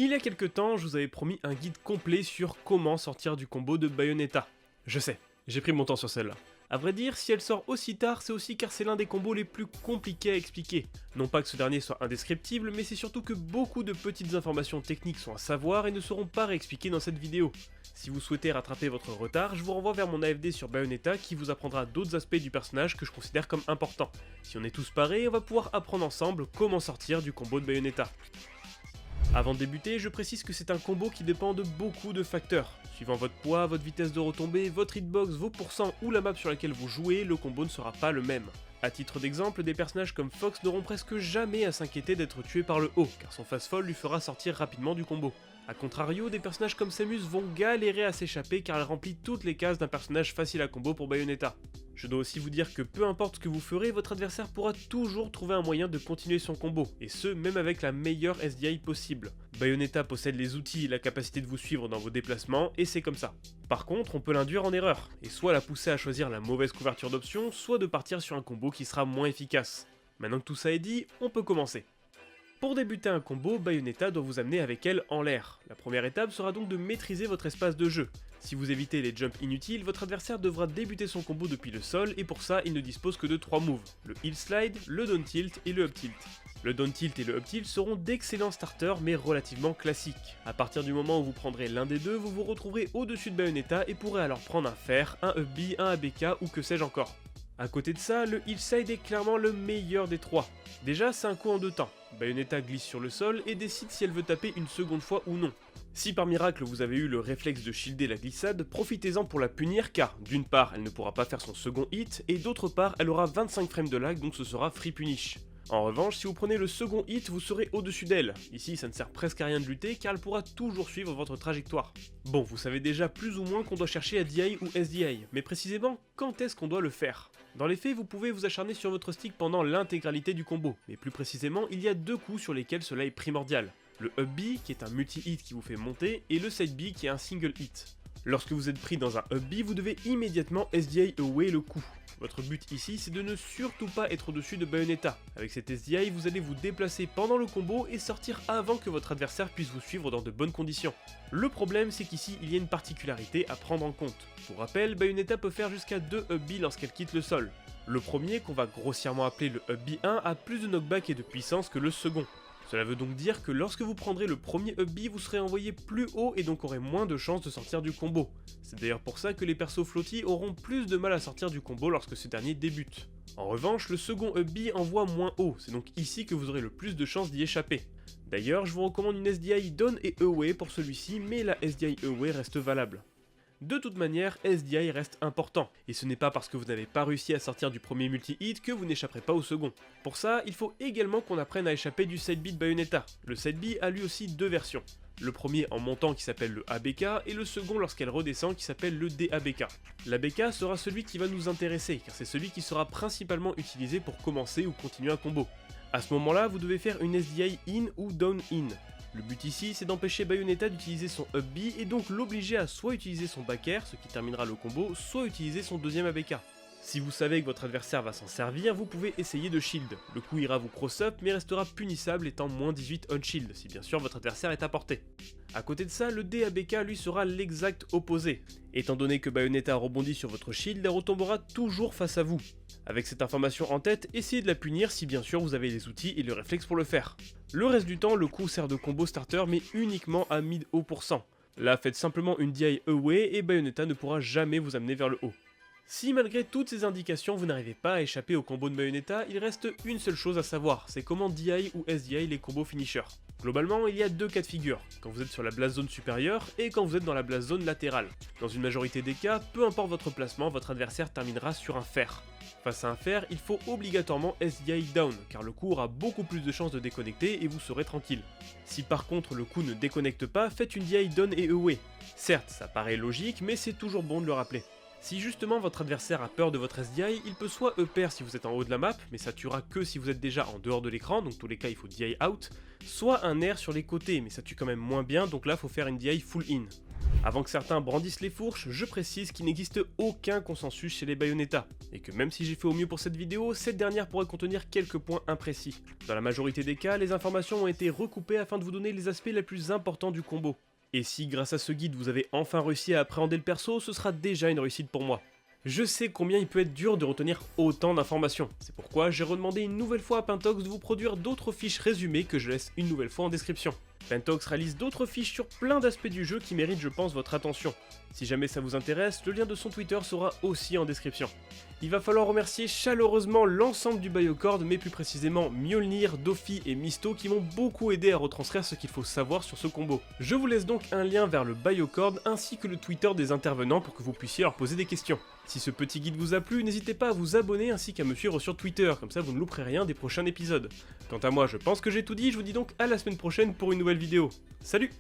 Il y a quelques temps, je vous avais promis un guide complet sur comment sortir du combo de Bayonetta. Je sais, j'ai pris mon temps sur celle-là. A vrai dire, si elle sort aussi tard, c'est aussi car c'est l'un des combos les plus compliqués à expliquer. Non pas que ce dernier soit indescriptible, mais c'est surtout que beaucoup de petites informations techniques sont à savoir et ne seront pas réexpliquées dans cette vidéo. Si vous souhaitez rattraper votre retard, je vous renvoie vers mon AFD sur Bayonetta qui vous apprendra d'autres aspects du personnage que je considère comme importants. Si on est tous parés, on va pouvoir apprendre ensemble comment sortir du combo de Bayonetta. Avant de débuter, je précise que c'est un combo qui dépend de beaucoup de facteurs. Suivant votre poids, votre vitesse de retombée, votre hitbox, vos pourcents ou la map sur laquelle vous jouez, le combo ne sera pas le même. A titre d'exemple, des personnages comme Fox n'auront presque jamais à s'inquiéter d'être tués par le haut, car son fast-fall lui fera sortir rapidement du combo. A contrario, des personnages comme Samus vont galérer à s'échapper car elle remplit toutes les cases d'un personnage facile à combo pour Bayonetta. Je dois aussi vous dire que peu importe ce que vous ferez, votre adversaire pourra toujours trouver un moyen de continuer son combo, et ce même avec la meilleure SDI possible. Bayonetta possède les outils et la capacité de vous suivre dans vos déplacements, et c'est comme ça. Par contre, on peut l'induire en erreur, et soit la pousser à choisir la mauvaise couverture d'options, soit de partir sur un combo qui sera moins efficace. Maintenant que tout ça est dit, on peut commencer. Pour débuter un combo, Bayonetta doit vous amener avec elle en l'air. La première étape sera donc de maîtriser votre espace de jeu. Si vous évitez les jumps inutiles, votre adversaire devra débuter son combo depuis le sol et pour ça il ne dispose que de 3 moves, le heel slide, le down tilt et le up tilt. Le down tilt et le up tilt seront d'excellents starters mais relativement classiques. A partir du moment où vous prendrez l'un des deux, vous vous retrouverez au-dessus de Bayonetta et pourrez alors prendre un fer, un up B, un ABK ou que sais-je encore. A côté de ça, le heel slide est clairement le meilleur des trois. Déjà, c'est un coup en deux temps. Bayonetta glisse sur le sol et décide si elle veut taper une seconde fois ou non. Si par miracle vous avez eu le réflexe de shielder la glissade, profitez-en pour la punir car, d'une part, elle ne pourra pas faire son second hit, et d'autre part, elle aura 25 frames de lag donc ce sera free punish. En revanche, si vous prenez le second hit, vous serez au-dessus d'elle. Ici, ça ne sert presque à rien de lutter car elle pourra toujours suivre votre trajectoire. Bon, vous savez déjà plus ou moins qu'on doit chercher à DI ou SDI, mais précisément, quand est-ce qu'on doit le faire? Dans les faits, vous pouvez vous acharner sur votre stick pendant l'intégralité du combo, mais plus précisément, il y a deux coups sur lesquels cela est primordial. Le up B, qui est un multi-hit qui vous fait monter, et le side B, qui est un single hit. Lorsque vous êtes pris dans un up B, vous devez immédiatement SDI away le coup. Votre but ici, c'est de ne surtout pas être au-dessus de Bayonetta. Avec cette SDI, vous allez vous déplacer pendant le combo et sortir avant que votre adversaire puisse vous suivre dans de bonnes conditions. Le problème, c'est qu'ici, il y a une particularité à prendre en compte. Pour rappel, Bayonetta peut faire jusqu'à 2 up B lorsqu'elle quitte le sol. Le premier, qu'on va grossièrement appeler le up B1, a plus de knockback et de puissance que le second. Cela veut donc dire que lorsque vous prendrez le premier up B, vous serez envoyé plus haut et donc aurez moins de chances de sortir du combo. C'est d'ailleurs pour ça que les persos flotti auront plus de mal à sortir du combo lorsque ce dernier débute. En revanche, le second up B envoie moins haut, c'est donc ici que vous aurez le plus de chances d'y échapper. D'ailleurs, je vous recommande une SDI down et away pour celui-ci, mais la SDI away reste valable. De toute manière, SDI reste important, et ce n'est pas parce que vous n'avez pas réussi à sortir du premier multi-hit que vous n'échapperez pas au second. Pour ça, il faut également qu'on apprenne à échapper du side B de Bayonetta. Le side B a lui aussi deux versions. Le premier en montant qui s'appelle le ABK, et le second lorsqu'elle redescend qui s'appelle le DABK. L'ABK sera celui qui va nous intéresser, car c'est celui qui sera principalement utilisé pour commencer ou continuer un combo. À ce moment-là, vous devez faire une SDI in ou down in. Le but ici, c'est d'empêcher Bayonetta d'utiliser son up B et donc l'obliger à soit utiliser son back air, ce qui terminera le combo, soit utiliser son deuxième ABK. Si vous savez que votre adversaire va s'en servir, vous pouvez essayer de shield. Le coup ira vous cross-up mais restera punissable étant moins 18 on shield, si bien sûr votre adversaire est à portée. A côté de ça, le DABK lui sera l'exact opposé. Étant donné que Bayonetta rebondit sur votre shield, elle retombera toujours face à vous. Avec cette information en tête, essayez de la punir si bien sûr vous avez les outils et le réflexe pour le faire. Le reste du temps, le coup sert de combo starter mais uniquement à mid haut %. Là, faites simplement une DI away et Bayonetta ne pourra jamais vous amener vers le haut. Si malgré toutes ces indications vous n'arrivez pas à échapper au combo de Bayonetta, il reste une seule chose à savoir, c'est comment DI ou SDI les combos finishers. Globalement, il y a deux cas de figure, quand vous êtes sur la blast zone supérieure et quand vous êtes dans la blast zone latérale. Dans une majorité des cas, peu importe votre placement, votre adversaire terminera sur un fer. Face à un fer, il faut obligatoirement SDI down, car le coup aura beaucoup plus de chances de déconnecter et vous serez tranquille. Si par contre le coup ne déconnecte pas, faites une DI down et away. Certes, ça paraît logique, mais c'est toujours bon de le rappeler. Si justement votre adversaire a peur de votre SDI, il peut soit EPR si vous êtes en haut de la map, mais ça tuera que si vous êtes déjà en dehors de l'écran, donc dans tous les cas il faut DI out, soit un air sur les côtés, mais ça tue quand même moins bien, donc là faut faire une DI full in. Avant que certains brandissent les fourches, je précise qu'il n'existe aucun consensus chez les Bayonetta, et que même si j'ai fait au mieux pour cette vidéo, cette dernière pourrait contenir quelques points imprécis. Dans la majorité des cas, les informations ont été recoupées afin de vous donner les aspects les plus importants du combo. Et si grâce à ce guide vous avez enfin réussi à appréhender le perso, ce sera déjà une réussite pour moi. Je sais combien il peut être dur de retenir autant d'informations, c'est pourquoi j'ai redemandé une nouvelle fois à Pentox de vous produire d'autres fiches résumées que je laisse une nouvelle fois en description. Pentox réalise d'autres fiches sur plein d'aspects du jeu qui méritent je pense votre attention. Si jamais ça vous intéresse, le lien de son Twitter sera aussi en description. Il va falloir remercier chaleureusement l'ensemble du Biocord, mais plus précisément Mjolnir, Dofi et Misto qui m'ont beaucoup aidé à retranscrire ce qu'il faut savoir sur ce combo. Je vous laisse donc un lien vers le Biocord ainsi que le Twitter des intervenants pour que vous puissiez leur poser des questions. Si ce petit guide vous a plu, n'hésitez pas à vous abonner ainsi qu'à me suivre sur Twitter, comme ça vous ne louperez rien des prochains épisodes. Quant à moi, je pense que j'ai tout dit, je vous dis donc à la semaine prochaine pour une nouvelle vidéo. Salut!